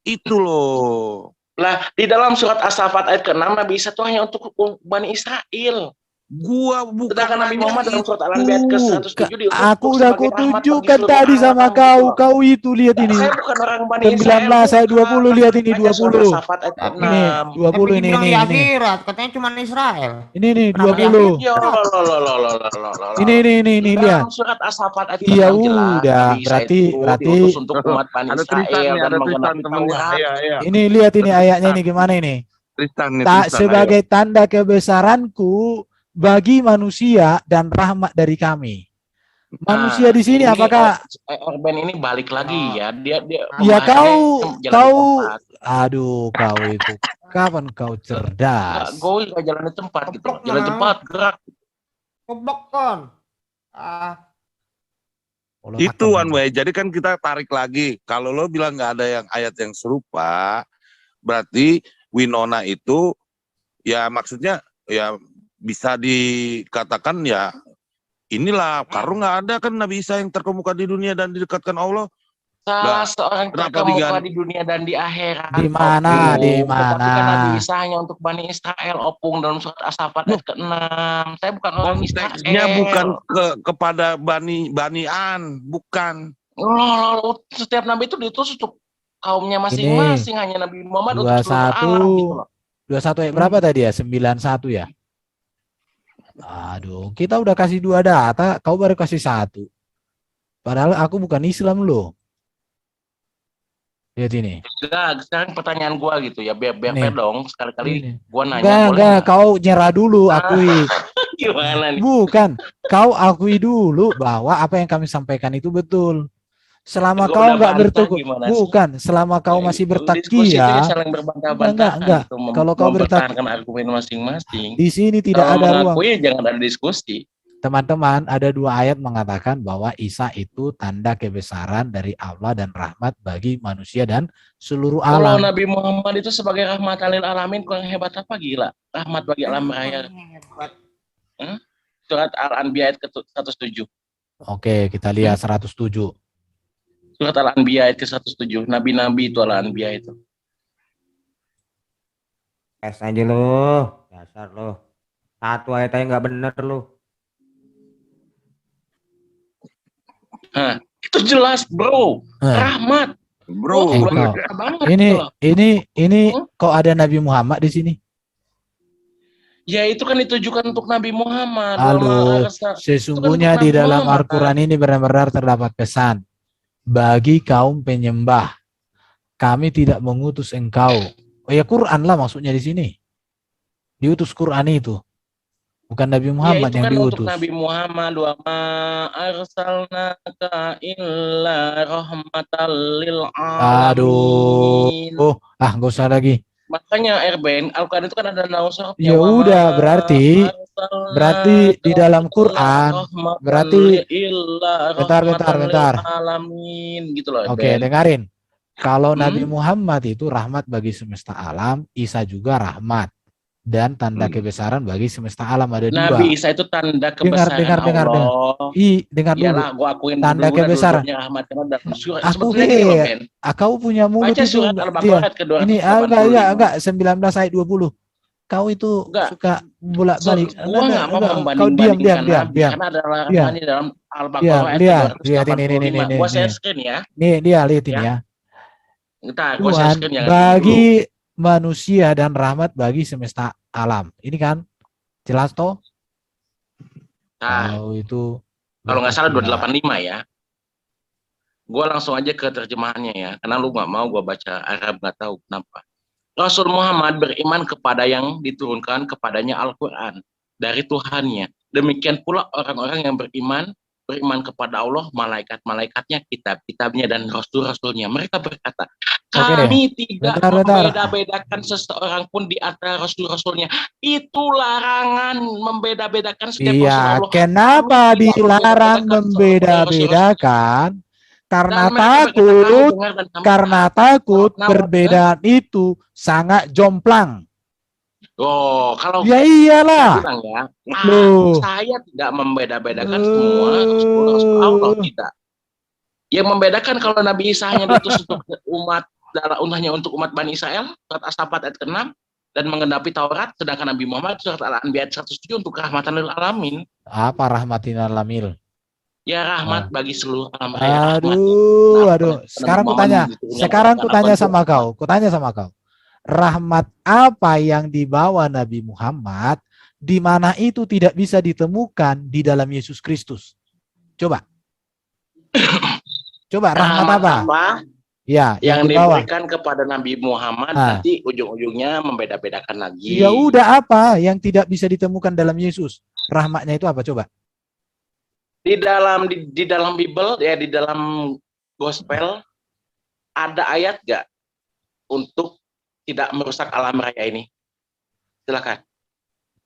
Itu loh. Lah, di dalam surat As-Saffat ayat ke-6, Nabi Isa itu hanya untuk Bani Israel. Gua bukan. Sedangkan Nabi Muhammad dalam surat Al-Anbiya ke-107 aku udah kutunjukkan tadi sama kau. Kau itu lihat ini. Saya bukan orang Bani Israel. 19 saya 20 lihat ini 20. Ini 20 ini. Katanya cuma Israel. Ini nih 20. Ini lihat. Dalam surat As-Saffat ayat Iya ke-6 jelas, udah, Nabi Isa berarti diutus untuk umat Bani Ada Israel dan Tristan mengenai temennya. Iya. ini lihat ini ayatnya ini gimana ini? Tristan nih. Tak sebagai tanda kebesaranku bagi manusia dan rahmat dari kami. Manusia di sini apakah Erben ini balik lagi ya? Dia ya kau tempat. aduh kau itu kapan kau cerdas? Gue jalan di tempat gitu. Jalan di tempat gerak. Goblok kan. Itu one way. Jadi kan kita tarik lagi. Kalau lo bilang nggak ada yang ayat yang serupa, berarti Winona itu ya maksudnya ya bisa dikatakan ya inilah karena nggak ada kan Nabi Isa yang terkemuka di dunia dan didekatkan Allah. Salah seorang terkemuka di dunia dan di akhirat. Di mana? Di Tapi kan mana? Nabi Isa hanya untuk Bani Israel, Opung, dalam surat As-Saffat ayat ke-6. Saya bukan orang Israel. Konteksnya bukan kepada Bani-An, bukan. Setiap nabi itu diutus untuk kaumnya masing-masing, hanya Nabi Muhammad untuk 21 seluruh alam gitu loh. 21 ayat berapa tadi ya? 91 ya? Aduh, kita udah kasih 2 data, kau baru kasih 1. Padahal aku bukan Islam loh. Lihat ini. Enggak, sekarang pertanyaan gua gitu ya, biar Nih. fair dong. Sekali-kali Ini. gua nanya boleh Enggak, nggak? kau nyerah dulu, akui. Gimana nih? Bukan, kau akui dulu bahwa apa yang kami sampaikan itu betul. Selama Gua kau udah enggak bantah bertukuk, gimana sih? bukan, selama kau masih Diskusi itu ya bertakia, saling berbantah-bantahan enggak. gitu, Kalau kau mempertahankan argumen masing-masing. di sini tidak Kalau ada ruang. mengakui jangan ada diskusi. Teman-teman, ada 2 ayat mengatakan bahwa Isa itu tanda kebesaran dari Allah dan rahmat bagi manusia dan seluruh Kalau alam. Nabi Muhammad itu sebagai rahmatan lil alamin kurang hebat apa gila? Rahmat bagi alam raya. Surat Al-Anbiya ayat ke-107. Oke, kita lihat 107. Surat Al-Anbiya ayat ke-107. Nabi-nabi itu Al-Anbiya itu. Tes aja lo, dasar lo. 1 ayat aja nggak bener lo. Nah, itu jelas, bro. Rahmat. Bro, Engkau. Ini kok ada Nabi Muhammad di sini? Ya itu kan ditujukan untuk Nabi Muhammad. Halo, sesungguhnya di dalam Al-Quran ini benar-benar terdapat pesan bagi kaum penyembah. Kami tidak mengutus engkau. Oh ya, Quran lah maksudnya di sini. Diutus Quran itu. Bukan Nabi Muhammad ya, itu yang kan diutus. Untuk Nabi Muhammad, wa ma arsalnaka illa rahmatan lil alamin. Aduh, nggak usah lagi. Makanya Erben, Al-Quran itu kan ada nausah. Ya udah, berarti di dalam Quran, berarti bentar. Alamin, gitu loh. Oke, dengarin. Kalau Nabi Muhammad itu rahmat bagi semesta alam, Isa juga rahmat dan tanda kebesaran bagi semesta alam, ada 2. Nabi Isa itu tanda kebesaran Allah. Dengar dulu. Iyalah, gua akuin tanda kebesaran. Rahmat karena surat Aku sebetulnya kau punya mulut baca itu. surat Al-Baqarah kedua. Ini enggak 19 ayat 20. Kau itu suka bolak-balik. Gua enggak mau Kau diam. Karena ada larangan di dalam Al-Baqarah ayat 285. Gua share screen ya. Nih, dia lihat ini ya. Entar, gua share screen ya. Bagi manusia dan rahmat bagi semesta alam. Ini kan jelas toh? Nah, kalau nggak salah 285 ya. Gua langsung aja ke terjemahannya ya, karena lu nggak mau gua baca Arab, nggak tahu kenapa. Rasul Muhammad beriman kepada yang diturunkan kepadanya Al-Quran dari Tuhannya. Demikian pula orang-orang yang beriman kepada Allah, malaikat-malaikatnya, kitab-kitabnya, dan rasul-rasulnya. Mereka berkata, kami tidak membeda-bedakan seseorang pun di antara rasul-rasulnya. Itu larangan membeda-bedakan setiap rasul Allah. Kenapa dilarang membeda-bedakan? Karena takut perbedaan itu sangat jomplang. Oh, kalau ya iyalah. Saya tidak membeda-bedakan semua rasul Allah, tidak. Yang membedakan kalau Nabi Isa hanya diutus untuk hanya untuk umat Bani Israel, surat As-Saffat ayat ke-6, dan menggenapi Taurat, sedangkan Nabi Muhammad surat Al-Anbiya ayat 107 untuk rahmatan lil alamin. Apa rahmatin alamin? Ya rahmat bagi seluruh alam raya. Aduh. Sekarang kutanya sama kau. Rahmat apa yang dibawa Nabi Muhammad, di mana itu tidak bisa ditemukan di dalam Yesus Kristus? Coba rahmat apa? Ya, yang diberikan kepada Nabi Muhammad nanti ujung-ujungnya membeda-bedakan lagi. Ya udah, apa yang tidak bisa ditemukan dalam Yesus? Rahmatnya itu apa coba? Di dalam Bible ya, di dalam Gospel ada ayat gak untuk tidak merusak alam raya ini? Silakan.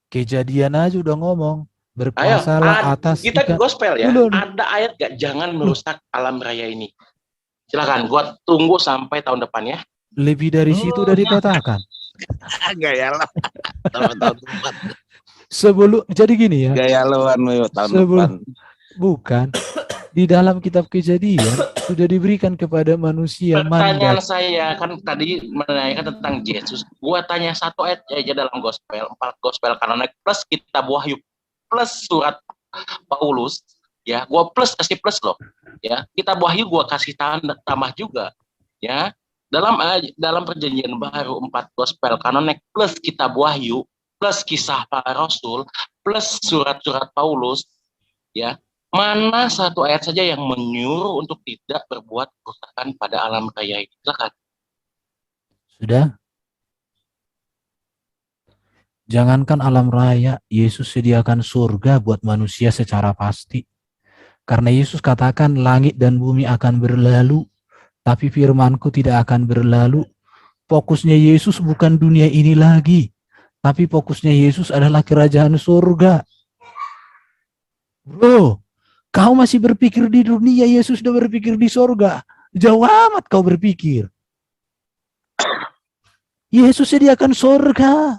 Kejadian aja udah ngomong, berkuasalah atas kita Gospel ya. Ada ayat gak jangan merusak alam raya ini? Silakan, gua tunggu sampai tahun depan ya. Lebih dari situ udah dikatakan. Gaya lah. Jadi gini ya. Gaya luan tahun depan. Bukan. Di dalam kitab Kejadian sudah diberikan kepada manusia pertanyaan saya kan tadi menanyakan tentang Yesus. Gua tanya satu ayat aja dalam Gospel, 4 Gospel kanonik plus kitab Wahyu plus surat Paulus ya. Gua kasih plus loh ya. Kitab Wahyu gua kasih tambah juga ya. Dalam perjanjian baru 4 Gospel kanonik plus kitab Wahyu plus kisah para rasul plus surat-surat Paulus, ya, mana satu ayat saja yang menyuruh untuk tidak berbuat kerusakan pada alam raya ini? Silakan. Sudah. Jangankan alam raya, Yesus sediakan surga buat manusia secara pasti. Karena Yesus katakan langit dan bumi akan berlalu, tapi firman-Ku tidak akan berlalu. Fokusnya Yesus bukan dunia ini lagi, tapi fokusnya Yesus adalah kerajaan surga. Bro, kau masih berpikir di dunia, Yesus sudah berpikir di surga. Jauh amat kau berpikir. Yesus sediakan surga.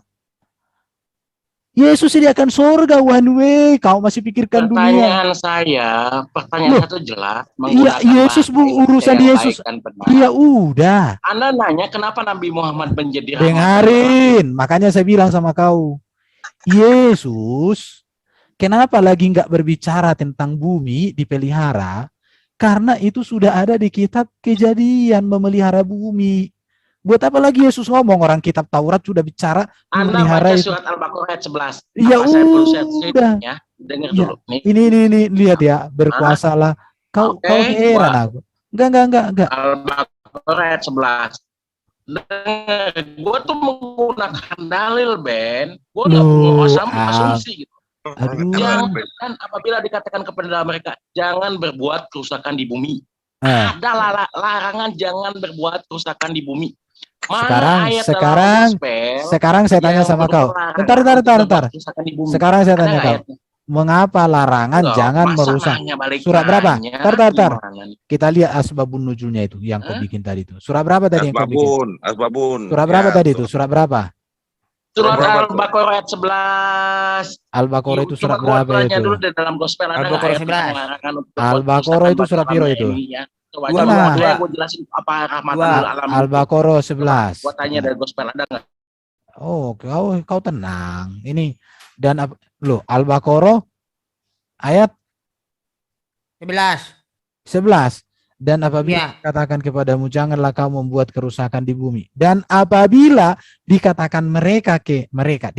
Yesus sediakan surga, one way. Kau masih pikirkan dunia. Pertanyaan saya itu jelas. Iya, Yesus urusan Yesus. Iya, udah. Anda nanya kenapa Nabi Muhammad menjadi rahmat. Dengarin, makanya saya bilang sama kau. Yesus, kenapa lagi nggak berbicara tentang bumi dipelihara? Karena itu sudah ada di kitab Kejadian memelihara bumi. Buat apa lagi Yesus ngomong? Orang kitab Taurat sudah bicara Anda baca itu. surat Al-Baqarah ayat 11. Ya udah. Ya, dengar ya. dulu. Nih. Ini lihat ya, berkuasalah. Kau heran aku. Enggak. Al-Baqarah ayat 11. Gue tuh menggunakan dalil, Ben. Gue nggak mau asumsi gitu. Jangan apabila dikatakan kepada mereka, jangan berbuat kerusakan di bumi. Ada larangan jangan berbuat kerusakan di bumi. Sekarang saya tanya sama kau. Bentar. Sekarang saya tanya kau. Mengapa larangan jangan merusak? Surah berapa? Tar. Kita lihat asbabun nuzulnya itu yang kau bikin tadi itu. Surah berapa tadi yang kau bikin? Asbabun. Surah berapa tadi itu? Surah berapa? Surat Al-Baqarah ayat 11. Al-Baqarah itu surat berapa itu? Dulu di dalam gospel ada Al-Baqarah 11. Al-Baqarah itu surat piro itu? Gue jelasin apa rahmatul alam. Al-Baqarah 11. Gua tanya dari gospel ada nggak? Oh, kau tenang. Ini dan loh, Al-Baqarah ayat 11. Dan apabila dikatakan kepadamu janganlah kau membuat kerusakan di bumi. Dan apabila dikatakan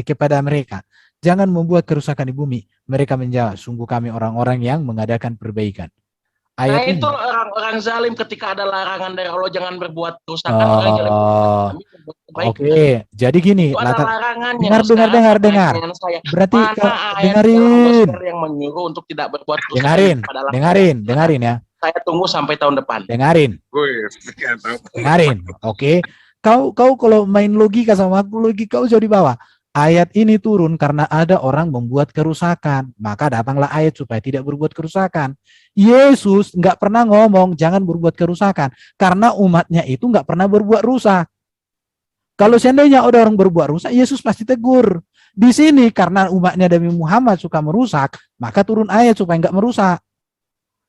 kepada mereka jangan membuat kerusakan di bumi, mereka menjawab, sungguh kami orang-orang yang mengadakan perbaikan. Ayat itu orang-orang zalim ketika ada larangan dari Allah jangan berbuat kerusakan. Oke, jadi gini, dengar. Berarti dengerin. Yang menyuruh untuk tidak berbuat kerusakan. Dengarin ya. Saya tunggu sampai tahun depan. Dengarin. Oke. Kau kalau main logika sama aku, logika kau jauh di bawah. Ayat ini turun karena ada orang membuat kerusakan. Maka datanglah ayat supaya tidak berbuat kerusakan. Yesus nggak pernah ngomong jangan berbuat kerusakan. Karena umatnya itu nggak pernah berbuat rusak. Kalau seandainya ada orang berbuat rusak, Yesus pasti tegur. Di sini karena umatnya Nabi Muhammad suka merusak, maka turun ayat supaya nggak merusak.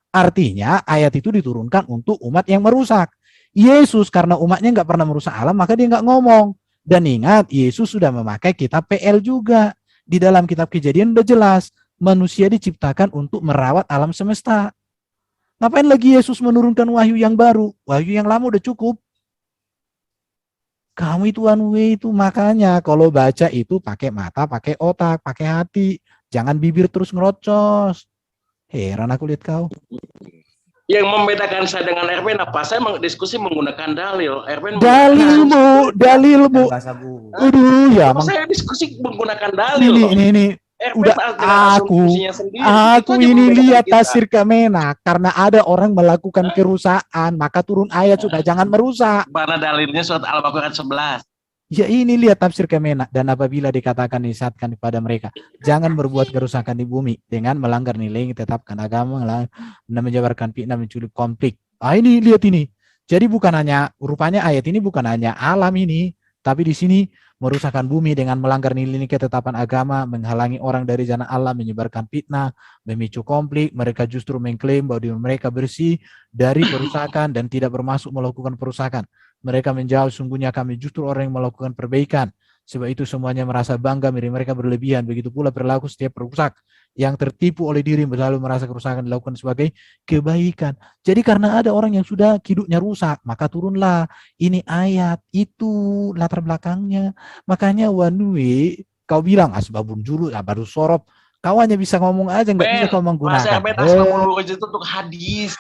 Artinya ayat itu diturunkan untuk umat yang merusak. Yesus karena umatnya nggak pernah merusak alam, maka dia nggak ngomong. Dan ingat, Yesus sudah memakai kitab PL juga. Di dalam kitab Kejadian udah jelas, manusia diciptakan untuk merawat alam semesta. Ngapain lagi Yesus menurunkan wahyu yang baru? Wahyu yang lama udah cukup. Kamu itu one way itu, makanya kalau baca itu pakai mata, pakai otak, pakai hati. Jangan bibir terus ngerocos. Heran aku lihat kau. Yang membedakan saya dengan Erwin apa? Saya diskusi menggunakan dalil. Erwin dalilmu. Aduh ya. Saya diskusi menggunakan dalil. Ini. Udah aku ini lihat tafsir Kemenak karena ada orang melakukan kerusakan maka turun ayat sudah jangan merusak. Mana dalilnya surat Al-Baqarah 11? Ya ini lihat tafsir Kemenak, dan apabila dikatakan disatkan kepada mereka jangan berbuat kerusakan di bumi dengan melanggar nilai yang ditetapkan agama, menyebarkan fitnah, menculik konflik. Ini lihat ini. Jadi bukan hanya rupanya ayat ini bukan hanya alam ini, tapi di sini merusakkan bumi dengan melanggar nilai ketetapan agama, menghalangi orang dari jalan Allah, menyebarkan fitnah, memicu konflik. Mereka justru mengklaim bahwa mereka bersih dari perusakan dan tidak bermaksud melakukan perusakan. Mereka menjawab, sungguhnya kami justru orang yang melakukan perbaikan. Sebab itu semuanya merasa bangga, mereka berlebihan. Begitu pula perilaku setiap perusak yang tertipu oleh diri selalu merasa kerusakan dilakukan sebagai kebaikan. Jadi karena ada orang yang sudah hidupnya rusak, maka turunlah ini ayat itu latar belakangnya. Makanya one way kau bilang asbabun julu, baru sorop. Kau hanya bisa ngomong aja, nggak bisa kau Mas menggunakan. Herbert Asbabunur itu untuk hadis.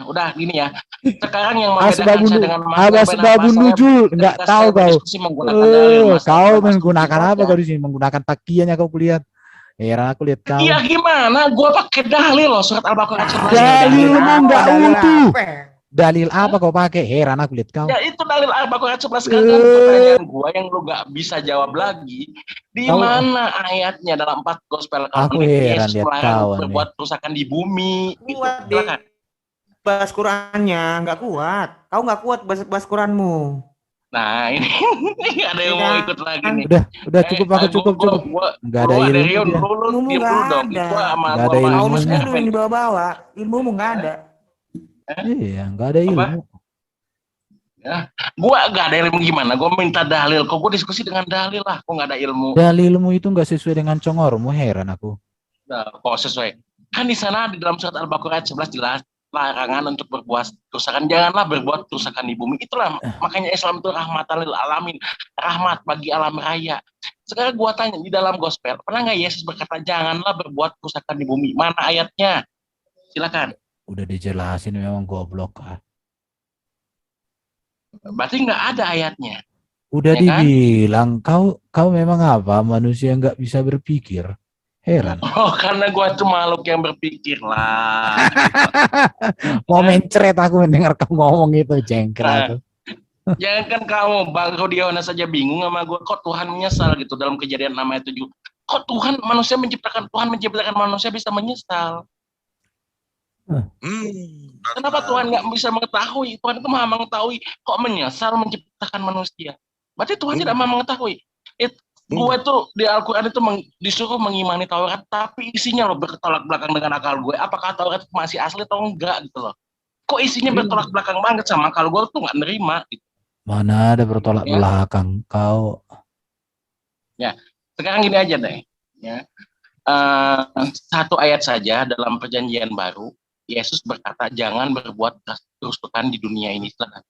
Udah gini ya. Sekarang yang membedakan saya dengan Mas Herbert, Asbabun nuzul, nggak ketika tahu saya kau. berdiskusi menggunakan dalil, Mas Kau Herbert, Mas menggunakan Herbert apa aja. kau di sini? Menggunakan takianya kau kulihat. Heran aku lihat kau. Iya gimana? Gua pakai dalil loh, surat Al-Baqarah 11. Dalilmu nggak Dalil utuh. apa? Dalil apa kau pakai? Heran aku lihat kau. Ya itu dalil Al-Baqarah 11 kan pertanyaan gua yang lu gak bisa jawab lagi. Di Kau- mana ayatnya dalam 4 gospel Aku kalau heran Yesus lihat melarang kau berbuat kerusakan di bumi gitu. Kuat Silakan. bahas Qurannya, nggak kuat. Kau nggak kuat bahas Quranmu. Nah, ini ada yang mau ikut lagi nih. udah cukup aku cukup. Nggak ada ilmu Rion, dia. lu Ilmumu diem nggak dulu dong. ada. Gua sama Nggak ada gua sama ilmunya. Mas Paulus mulu Erben. yang dibawa-bawa. Ilmumu nggak ada. Iya, nggak ada ilmu. Gua nggak ada ilmu gimana? Gua minta dalil. Kok gua diskusi dengan dalil lah. Kok nggak ada ilmu? Dalilmu itu nggak sesuai dengan congormu, heran aku. Nah, kok sesuai? Kan di sana di dalam surat Al-Baqarah 11 jelas larangan untuk berbuat kerusakan. Janganlah berbuat kerusakan di bumi. Itulah makanya Islam itu rahmatan lil alamin, rahmat bagi alam raya. Sekarang gua tanya di dalam gospel, pernah nggak Yesus berkata janganlah berbuat kerusakan di bumi? Mana ayatnya? Silakan. Udah dijelasin memang goblok kan. Berarti nggak ada ayatnya. Udah Ya kan? dibilang kau memang apa? Manusia nggak bisa berpikir. Heran. Oh, karena gua tuh makhluk yang berpikir lah. Mau mencret aku mendengar kau ngomong itu, jengkel aku. Jangan kan kamu, Bang Rodionas saja bingung sama gue. Kok Tuhan menyesal gitu dalam Kejadian 6 ayat 7. Kok Tuhan menciptakan manusia bisa menyesal? Kenapa Tuhan nggak bisa mengetahui? Tuhan itu maha mengetahui. Kok menyesal menciptakan manusia? Berarti Tuhan tidak maha mengetahui. Gue tuh di Al-Quran itu disuruh mengimani Taurat, tapi isinya loh bertolak belakang dengan akal gue. Apakah Taurat masih asli atau enggak gitu loh? Kok isinya bertolak belakang banget sama akal gue tuh nggak nerima gitu. Mana ada bertolak belakang kau. Ya, sekarang gini aja deh. Ya. Satu ayat saja dalam Perjanjian Baru, Yesus berkata jangan berbuat kerusakan di dunia ini. Silakan.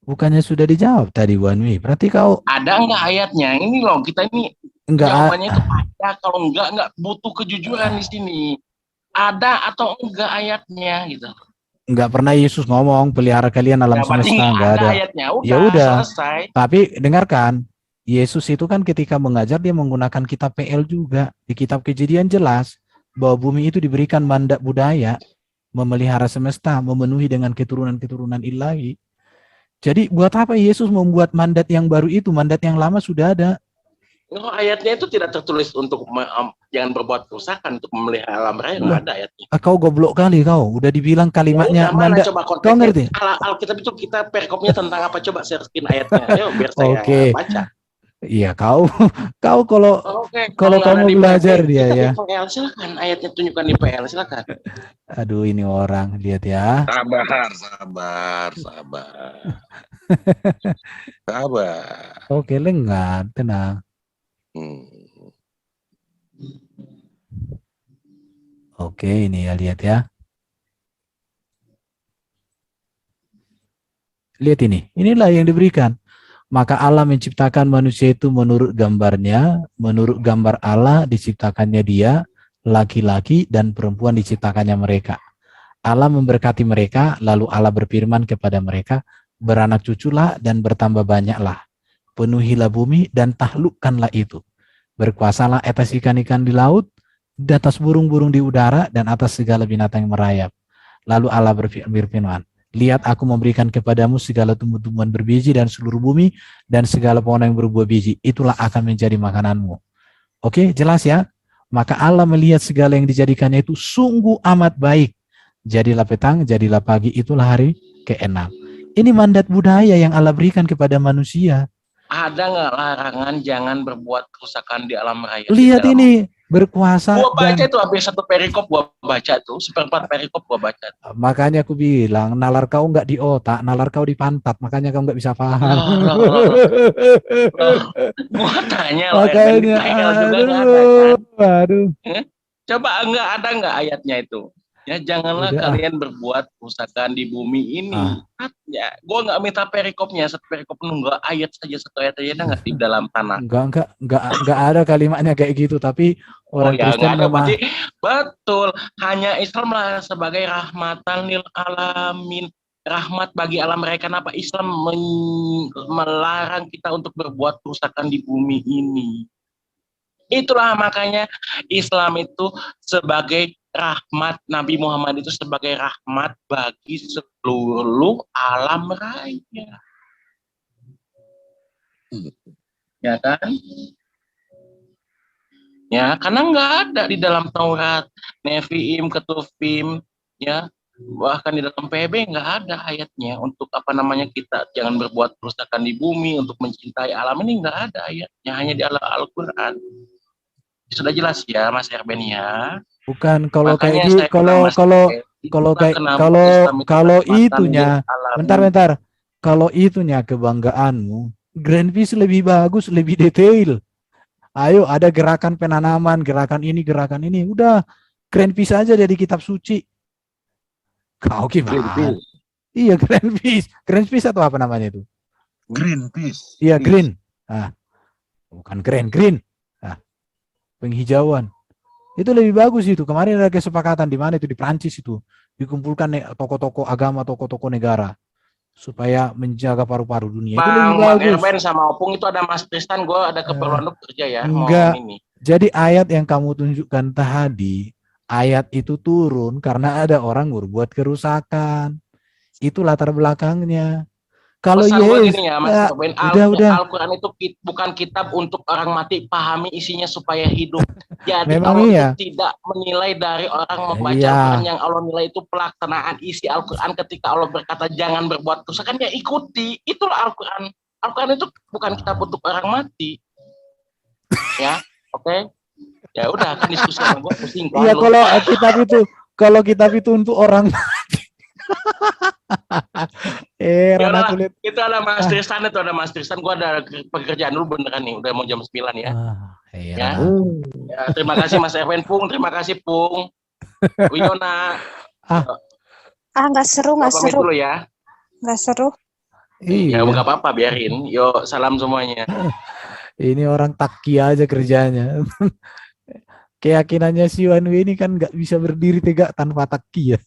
Bukannya sudah dijawab tadi Wanwi. Berarti kau ada enggak ayatnya? Ini loh kita ini enggak jawabannya itu ada. Kalau enggak butuh kejujuran di sini. Ada atau enggak ayatnya gitu. Enggak pernah Yesus ngomong pelihara kalian alam semesta, enggak ada. Ayatnya. Ya udah. Selesai. Tapi dengarkan, Yesus itu kan ketika mengajar dia menggunakan kitab PL juga. Di kitab Kejadian jelas bahwa bumi itu diberikan mandat budaya memelihara semesta, memenuhi dengan keturunan-keturunan ilahi. Jadi buat apa Yesus membuat mandat yang baru itu? Mandat yang lama sudah ada. No, ayatnya itu tidak tertulis untuk jangan berbuat kerusakan, untuk memelihara alam raya, nggak ada ayatnya. Kau goblok kali kau. Udah dibilang kalimatnya mandat. Kau ngerti? Alkitab itu kita perikopnya tentang apa? Coba searching ayatnya. Ayo biar saya baca. Iya kau kalau kamu belajar dia ya. PL, silakan ayatnya tunjukkan di PL, silakan. Aduh ini orang lihat ya. Sabar. Oke lenggan, tenang. Oke ini ya lihat ya. Lihat ini, inilah yang diberikan. Maka Allah menciptakan manusia itu menurut gambarnya, menurut gambar Allah diciptakannya dia, laki-laki dan perempuan diciptakannya mereka. Allah memberkati mereka, lalu Allah berfirman kepada mereka, beranak cuculah dan bertambah banyaklah. Penuhilah bumi dan taklukkanlah itu. Berkuasalah atas ikan-ikan di laut, di atas burung-burung di udara, dan atas segala binatang yang merayap. Lalu Allah berfirman, lihat aku memberikan kepadamu segala tumbuh-tumbuhan berbiji dan seluruh bumi dan segala pohon yang berbuah biji. Itulah akan menjadi makananmu. Oke, jelas ya? Maka Allah melihat segala yang dijadikannya itu sungguh amat baik. Jadilah petang, jadilah pagi, itulah hari ke-6. Ini mandat budaya yang Allah berikan kepada manusia. Ada nggak larangan jangan berbuat kerusakan di alam raya? Lihat ini. Berkuasa. Gua baca itu hampir satu perikop gua baca tuh, seperempat perikop gua baca. Makanya aku bilang nalar kau nggak di otak, nalar kau di pantat, makanya kau nggak bisa paham. Gua tanya makanya, juga nggak ada kan? Aduh. Coba nggak ada nggak ayatnya itu? Ya janganlah Udah, kalian berbuat kerusakan di bumi ini. Ya, gue nggak minta perikopnya, satu perikop nggak ayat saja, satu ayat aja nggak di dalam tanah. enggak ada kalimatnya kayak gitu, tapi Oh orang ya Kristen nggak ada, memang berarti betul. Hanya Islam lah sebagai rahmatan lil alamin, rahmat bagi alam raya. Kenapa Islam melarang kita untuk berbuat kerusakan di bumi ini? Itulah makanya Islam itu sebagai rahmat, Nabi Muhammad itu sebagai rahmat bagi seluruh alam raya. Ya kan? Ya, karena nggak ada di dalam Taurat, Nevi'im, Ketuvim, ya, bahkan di dalam PB nggak ada ayatnya untuk apa namanya kita jangan berbuat kerusakan di bumi, untuk mencintai alam ini nggak ada ayatnya, hanya di Al-Quran. Sudah jelas ya Mas Erben ya. bukan kalau kayak Makanya gitu, saya bilang, Mas Erben, itulah kenapa Islam itu kalau rahmatan itunya, lil alamin. bentar, kalau itunya kebanggaanmu, Greenpeace lebih bagus, lebih detail. Ayo ada gerakan penanaman, gerakan ini, udah Greenpeace aja jadi kitab suci. Kau gimana? Iya Greenpeace atau apa namanya itu? Greenpeace. Iya green. Bukan green. Penghijauan. Itu lebih bagus itu. Kemarin ada kesepakatan di mana itu di Prancis itu. Dikumpulkan tokoh-tokoh agama, tokoh-tokoh negara supaya menjaga paru-paru dunia. Itu lebih Bang bagus. Erben sama Opung itu ada Mas Tristan, gue ada keperluan untuk kerja ya. Enggak. Mau ini. Jadi ayat yang kamu tunjukkan tadi, ayat itu turun karena ada orang berbuat kerusakan. Itu latar belakangnya. Kalau Pesan gue yes, gini ya Mas Erben, udah. Al-Quran itu bukan kitab untuk orang mati, pahami isinya supaya hidup. Jadi Memang Allah iya. itu tidak menilai dari orang membaca Iya. Al-Quran, yang Allah nilai itu pelaksanaan isi Al-Quran. Ketika Allah berkata jangan berbuat kerusakan, ya ikuti. Itulah Al-Quran. Al-Quran itu bukan kitab untuk orang mati. Ya, oke. Ya udah, kan diskusi sama gue pusing. Iya, kalau kitab itu untuk orang mati. Ranah kulit. Itu ada Mas Tristan, gue ada pekerjaan dulu beneran nih, udah mau jam 9 ya. Ya. Ya, terima kasih Mas Erwin, Pung, terima kasih Pung. Wiona. Nggak seru dulu ya. Nggak seru. Iya. Ya nggak apa-apa, biarin. Yuk, salam semuanya. Ini orang taki aja kerjanya. Keyakinannya si Wanwi ini kan nggak bisa berdiri tegak tanpa taki ya.